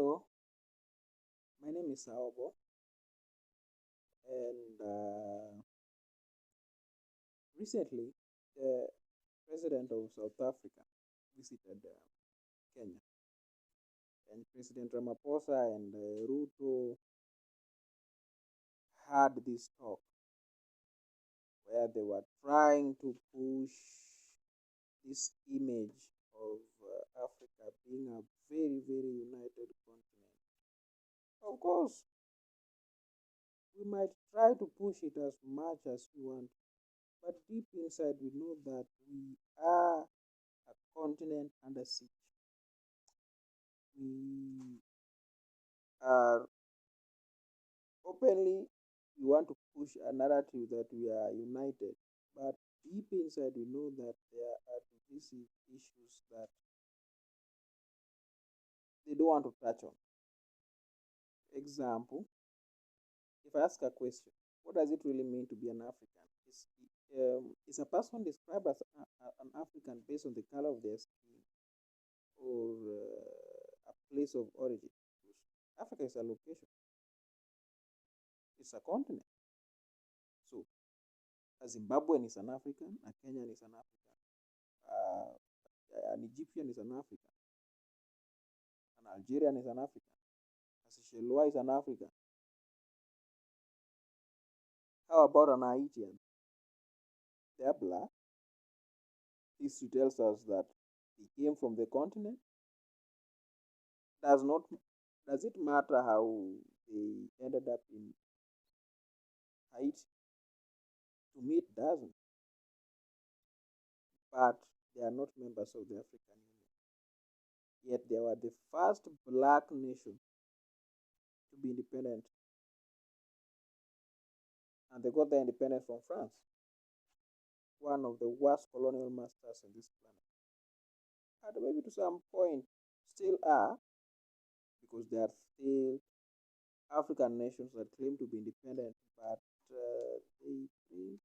Hello, my name is Saobo, and recently the President of South Africa visited Kenya, and President Ramaphosa and Ruto had this talk where they were trying to push this image of Africa being a very, very united continent. Of course, we might try to push it as much as we want, but deep inside we know that we are a continent under siege. We are openly, we want to push a narrative that we are united, but deep inside we know that there are divisive issues that they don't want to touch on. Example, if I ask a question, what does it really mean to be an African? Is a person described as an African based on the color of their skin or a place of origin? Africa is a location, it's a continent. So, a Zimbabwean is an African, a Kenyan is an African, an Egyptian is an African, an Algerian is an African, a Seychellois is an African. How about an Haitian? They are black. History tells us that they came from the continent. Does it matter how they ended up in Haiti? To me, it doesn't. But they are not members of the African Union. Yet they were the first black nation to be independent. And they got their independence from France, one of the worst colonial masters on this planet. And maybe to some point still are, because they are still African nations that claim to be independent, but they print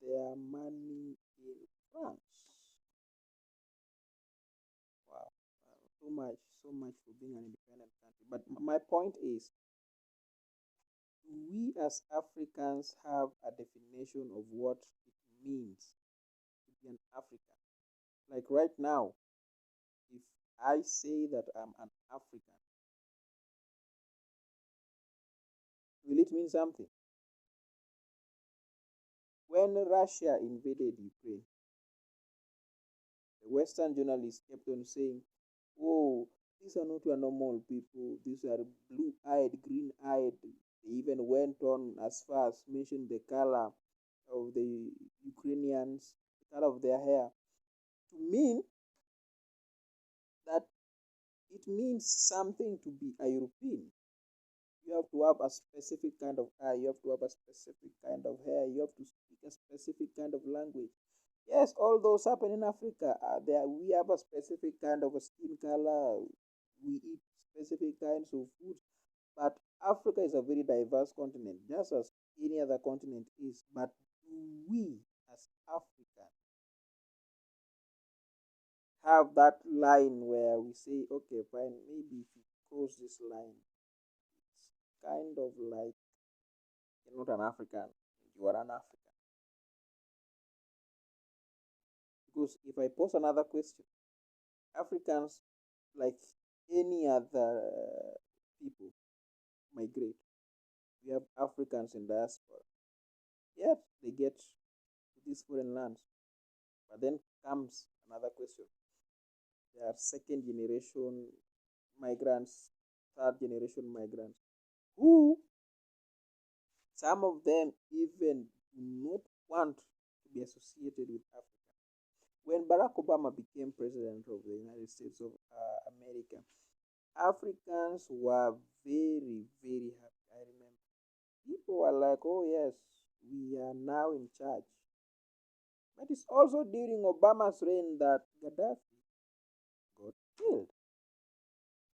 their money in France. Wow, so much for being an independent country. But my point is, we as Africans have a definition of what it means to be an African. Like right now, if I say that I'm an African, will it mean something? When Russia invaded Ukraine, the Western journalists kept on saying, oh, these are not your normal people, these are blue eyed, green eyed. They even went on as far as mentioning the color of the Ukrainians, the color of their hair, to mean that it means something to be a European. You have to have a specific kind of eye, you have to have a specific kind of hair, you have to speak a specific kind of language. Yes, all those happen in Africa. We have a specific kind of a skin color, we eat specific kinds of food, but Africa is a very diverse continent, just as any other continent is. But we, as Africans, have that line where we say, okay, fine, maybe if you cross this line, it's kind of like you're not an African, you are an African. Because if I pose another question, Africans, like any other people, migrate. We have Africans in diaspora. Yet they get to these foreign lands. But then comes another question. They are second generation migrants, third generation migrants, who some of them even do not want to be associated with Africa. When Barack Obama became president of the United States of America, Africans were very, very happy. I remember people were like, oh, yes, we are now in charge. But it's also during Obama's reign that Gaddafi got killed.